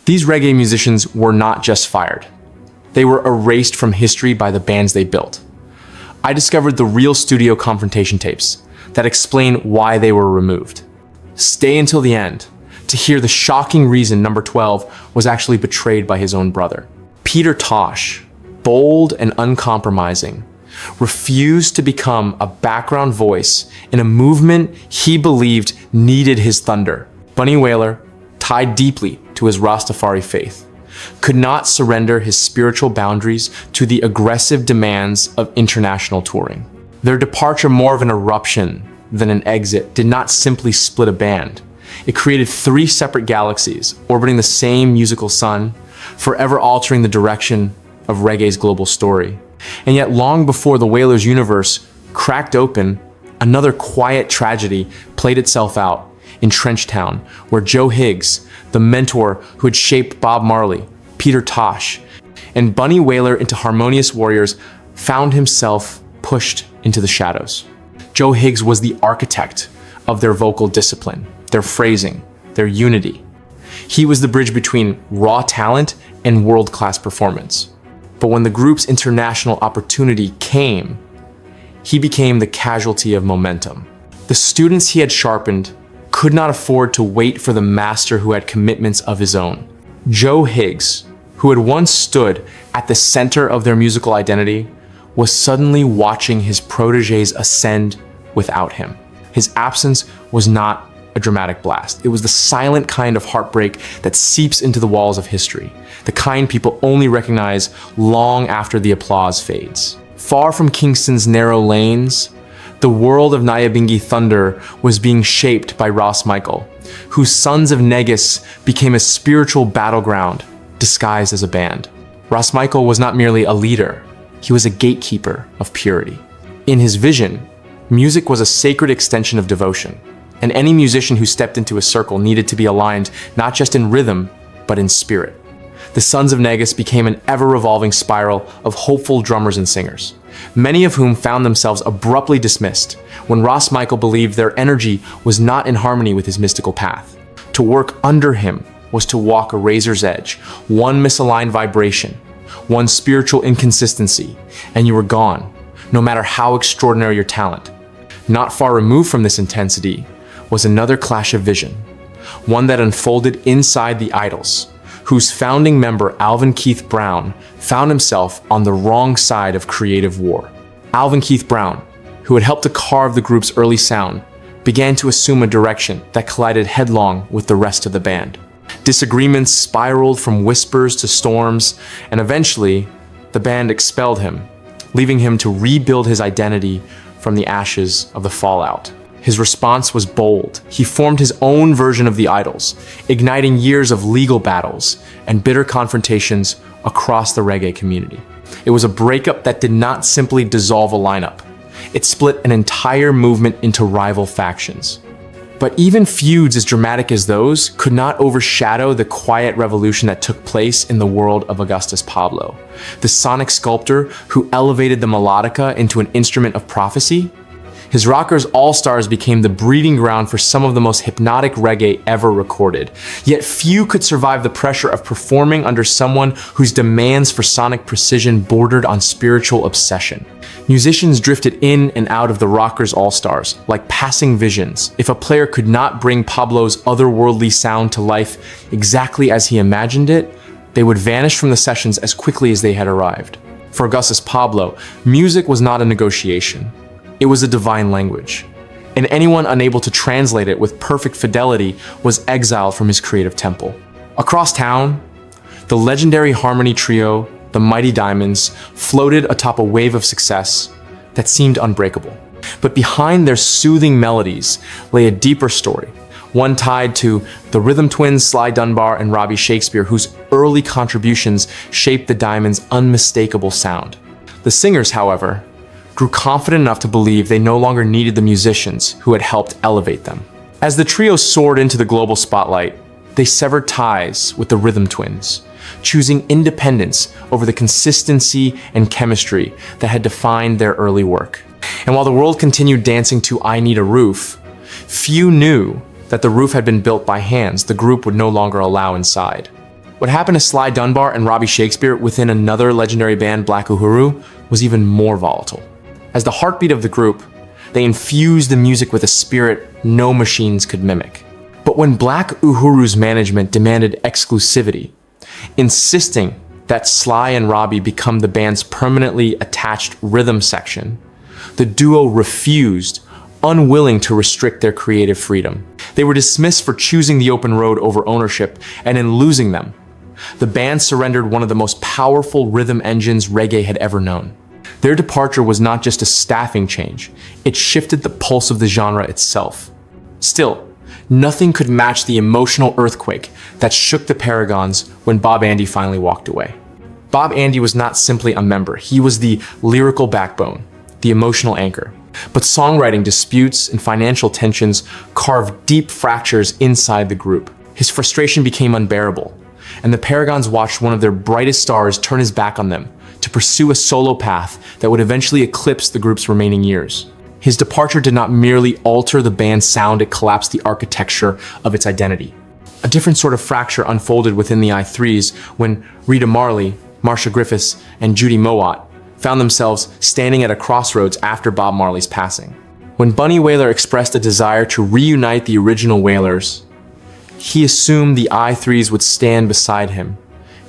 These reggae musicians were not just fired. They were erased from history by the bands they built. I discovered the real studio confrontation tapes that explain why they were removed. Stay until the end to hear the shocking reason number 12 was actually betrayed by his own brother. Peter Tosh, bold and uncompromising, refused to become a background voice in a movement he believed needed his thunder. Bunny Wailer, tied deeply to his Rastafari faith, could not surrender his spiritual boundaries to the aggressive demands of international touring. Their departure, more of an eruption than an exit, did not simply split a band. It created 3 separate galaxies orbiting the same musical sun, forever altering the direction of reggae's global story. And yet, long before the Wailers universe cracked open, another quiet tragedy played itself out in Trenchtown, where Joe Higgs, the mentor who had shaped Bob Marley, Peter Tosh, and Bunny Wailer into harmonious warriors, found himself pushed into the shadows. Joe Higgs was the architect of their vocal discipline, their phrasing, their unity. He was the bridge between raw talent and world-class performance. But when the group's international opportunity came, he became the casualty of momentum. The students he had sharpened could not afford to wait for the master who had commitments of his own. Joe Higgs, who had once stood at the center of their musical identity, was suddenly watching his protégés ascend without him. His absence was not a dramatic blast. It was the silent kind of heartbreak that seeps into the walls of history, the kind people only recognize long after the applause fades. Far from Kingston's narrow lanes, the world of Nyabingi Thunder was being shaped by Ras Michael, whose Sons of Negus became a spiritual battleground disguised as a band. Ras Michael was not merely a leader, he was a gatekeeper of purity. In his vision, music was a sacred extension of devotion, and any musician who stepped into a circle needed to be aligned not just in rhythm, but in spirit. The Sons of Negus became an ever-revolving spiral of hopeful drummers and singers, many of whom found themselves abruptly dismissed when Ras Michael believed their energy was not in harmony with his mystical path. To work under him was to walk a razor's edge, one misaligned vibration, one spiritual inconsistency, and you were gone, no matter how extraordinary your talent. Not far removed from this intensity was another clash of vision, one that unfolded inside the Idols, whose founding member Alvin Keith Brown found himself on the wrong side of creative war. Alvin Keith Brown, who had helped to carve the group's early sound, began to assume a direction that collided headlong with the rest of the band. Disagreements spiraled from whispers to storms, and eventually, the band expelled him, leaving him to rebuild his identity from the ashes of the fallout. His response was bold. He formed his own version of the Idols, igniting years of legal battles and bitter confrontations across the reggae community. It was a breakup that did not simply dissolve a lineup. It split an entire movement into rival factions. But even feuds as dramatic as those could not overshadow the quiet revolution that took place in the world of Augustus Pablo, the sonic sculptor who elevated the melodica into an instrument of prophecy. His rockers all-stars became the breeding ground for some of the most hypnotic reggae ever recorded. Yet few could survive the pressure of performing under someone whose demands for sonic precision bordered on spiritual obsession. Musicians drifted in and out of the rockers all-stars, like passing visions. If a player could not bring Pablo's otherworldly sound to life exactly as he imagined it, they would vanish from the sessions as quickly as they had arrived. For Augustus Pablo, music was not a negotiation. It was a divine language, and anyone unable to translate it with perfect fidelity was exiled from his creative temple. Across town, the legendary harmony trio, the Mighty Diamonds, floated atop a wave of success that seemed unbreakable. But behind their soothing melodies lay a deeper story, one tied to the rhythm twins Sly Dunbar and Robbie Shakespeare, whose early contributions shaped the Diamonds' unmistakable sound. The singers, however, grew confident enough to believe they no longer needed the musicians who had helped elevate them. As the trio soared into the global spotlight, they severed ties with the Rhythm Twins, choosing independence over the consistency and chemistry that had defined their early work. And while the world continued dancing to I Need a Roof, few knew that the roof had been built by hands the group would no longer allow inside. What happened to Sly Dunbar and Robbie Shakespeare within another legendary band, Black Uhuru, was even more volatile. As the heartbeat of the group, they infused the music with a spirit no machines could mimic. But when Black Uhuru's management demanded exclusivity, insisting that Sly and Robbie become the band's permanently attached rhythm section, the duo refused, unwilling to restrict their creative freedom. They were dismissed for choosing the open road over ownership, and in losing them, the band surrendered one of the most powerful rhythm engines reggae had ever known. Their departure was not just a staffing change, it shifted the pulse of the genre itself. Still, nothing could match the emotional earthquake that shook the Paragons when Bob Andy finally walked away. Bob Andy was not simply a member, he was the lyrical backbone, the emotional anchor. But songwriting disputes and financial tensions carved deep fractures inside the group. His frustration became unbearable, and the Paragons watched one of their brightest stars turn his back on them to pursue a solo path that would eventually eclipse the group's remaining years. His departure did not merely alter the band's sound, it collapsed the architecture of its identity. A different sort of fracture unfolded within the I3s when Rita Marley, Marcia Griffiths, and Judy Mowat found themselves standing at a crossroads after Bob Marley's passing. When Bunny Wailer expressed a desire to reunite the original Wailers, he assumed the I3s would stand beside him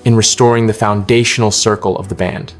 in restoring the foundational circle of the band.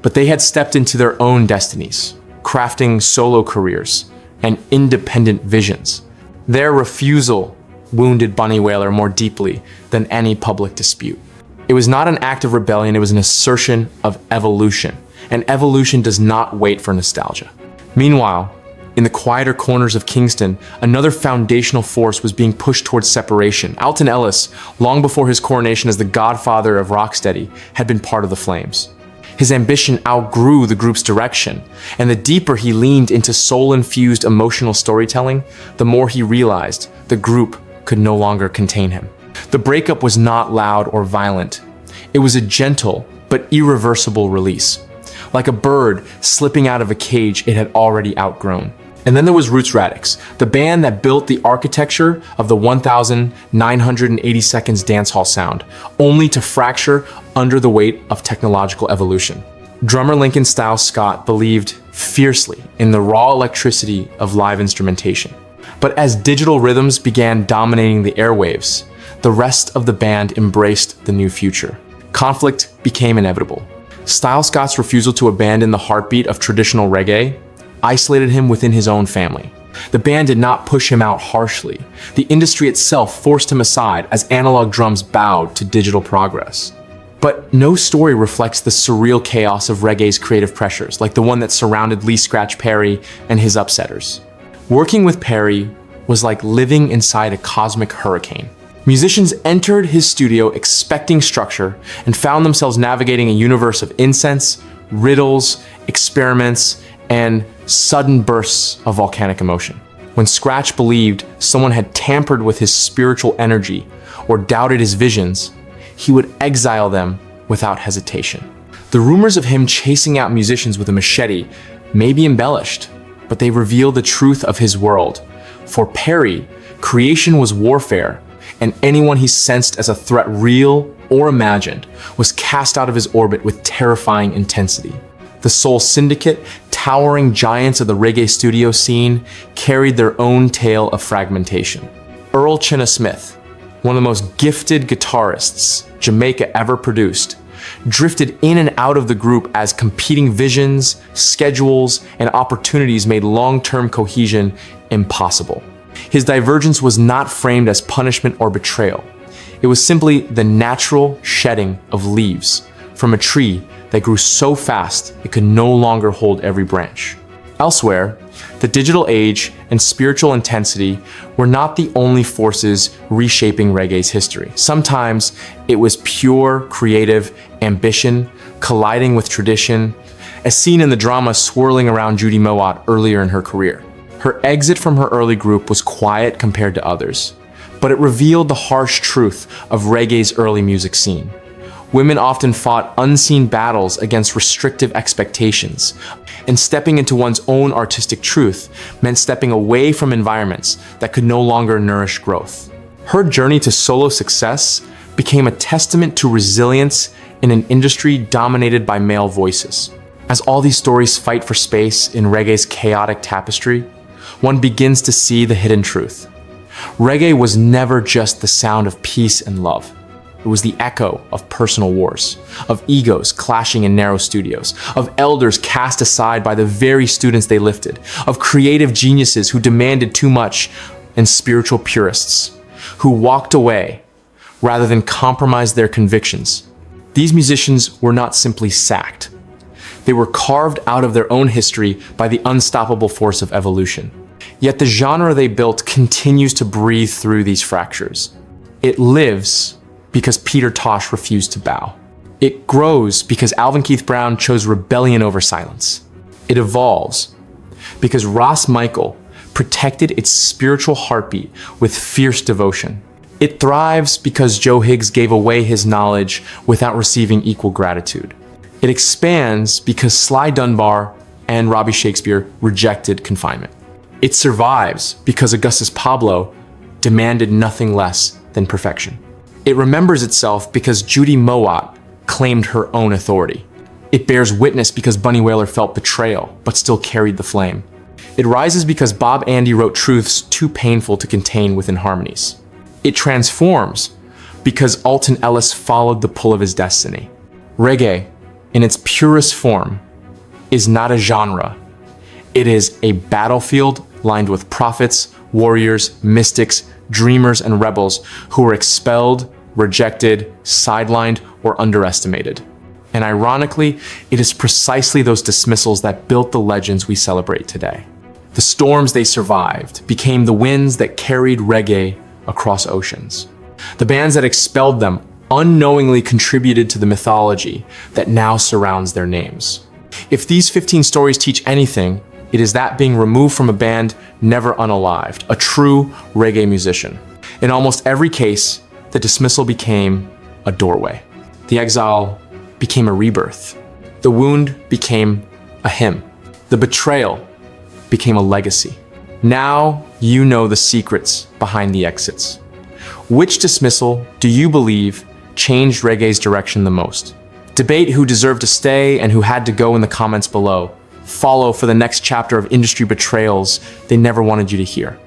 But they had stepped into their own destinies, crafting solo careers and independent visions. Their refusal wounded Bunny Wailer more deeply than any public dispute. It was not an act of rebellion, it was an assertion of evolution. And evolution does not wait for nostalgia. Meanwhile, in the quieter corners of Kingston, another foundational force was being pushed towards separation. Alton Ellis, long before his coronation as the godfather of rocksteady, had been part of the Flames. His ambition outgrew the group's direction, and the deeper he leaned into soul-infused emotional storytelling, the more he realized the group could no longer contain him. The breakup was not loud or violent. It was a gentle but irreversible release, like a bird slipping out of a cage it had already outgrown. And then there was Roots Radics, the band that built the architecture of the 1980 seconds dancehall sound, only to fracture under the weight of technological evolution. Drummer Lincoln Styles Scott believed fiercely in the raw electricity of live instrumentation. But as digital rhythms began dominating the airwaves, the rest of the band embraced the new future. Conflict became inevitable. Styles Scott's refusal to abandon the heartbeat of traditional reggae isolated him within his own family. The band did not push him out harshly. The industry itself forced him aside as analog drums bowed to digital progress. But no story reflects the surreal chaos of reggae's creative pressures, like the one that surrounded Lee Scratch Perry and his upsetters. Working with Perry was like living inside a cosmic hurricane. Musicians entered his studio expecting structure and found themselves navigating a universe of incense, riddles, experiments, and sudden bursts of volcanic emotion. When Scratch believed someone had tampered with his spiritual energy or doubted his visions, he would exile them without hesitation. The rumors of him chasing out musicians with a machete may be embellished, but they reveal the truth of his world. For Perry, creation was warfare, and anyone he sensed as a threat, real or imagined, was cast out of his orbit with terrifying intensity. The Soul Syndicate, towering giants of the reggae studio scene, carried their own tale of fragmentation. Earl Chinna Smith, one of the most gifted guitarists Jamaica ever produced, drifted in and out of the group as competing visions, schedules, and opportunities made long-term cohesion impossible. His divergence was not framed as punishment or betrayal. It was simply the natural shedding of leaves from a tree that grew so fast it could no longer hold every branch. Elsewhere, the digital age and spiritual intensity were not the only forces reshaping reggae's history. Sometimes it was pure creative ambition colliding with tradition, as seen in the drama swirling around Judy Mowat earlier in her career. Her exit from her early group was quiet compared to others, but it revealed the harsh truth of reggae's early music scene. Women often fought unseen battles against restrictive expectations, and stepping into one's own artistic truth meant stepping away from environments that could no longer nourish growth. Her journey to solo success became a testament to resilience in an industry dominated by male voices. As all these stories fight for space in reggae's chaotic tapestry, one begins to see the hidden truth. Reggae was never just the sound of peace and love. It was the echo of personal wars, of egos clashing in narrow studios, of elders cast aside by the very students they lifted, of creative geniuses who demanded too much, and spiritual purists who walked away rather than compromise their convictions. These musicians were not simply sacked. They were carved out of their own history by the unstoppable force of evolution. Yet the genre they built continues to breathe through these fractures. It lives because Peter Tosh refused to bow. It grows because Alvin Keith Brown chose rebellion over silence. It evolves because Ross Michael protected its spiritual heartbeat with fierce devotion. It thrives because Joe Higgs gave away his knowledge without receiving equal gratitude. It expands because Sly Dunbar and Robbie Shakespeare rejected confinement. It survives because Augustus Pablo demanded nothing less than perfection. It remembers itself because Judy Mowat claimed her own authority. It bears witness because Bunny Wailer felt betrayal, but still carried the flame. It rises because Bob Andy wrote truths too painful to contain within harmonies. It transforms because Alton Ellis followed the pull of his destiny. Reggae, in its purest form, is not a genre. It is a battlefield lined with prophets, warriors, mystics, dreamers, and rebels who were expelled, rejected, sidelined, or underestimated. And ironically, it is precisely those dismissals that built the legends we celebrate today. The storms they survived became the winds that carried reggae across oceans. The bands that expelled them unknowingly contributed to the mythology that now surrounds their names. If these 15 stories teach anything, it is that being removed from a band never unalived, a true reggae musician. In almost every case, the dismissal became a doorway. The exile became a rebirth. The wound became a hymn. The betrayal became a legacy. Now you know the secrets behind the exits. Which dismissal do you believe changed reggae's direction the most? Debate who deserved to stay and who had to go in the comments below. Follow for the next chapter of industry betrayals they never wanted you to hear.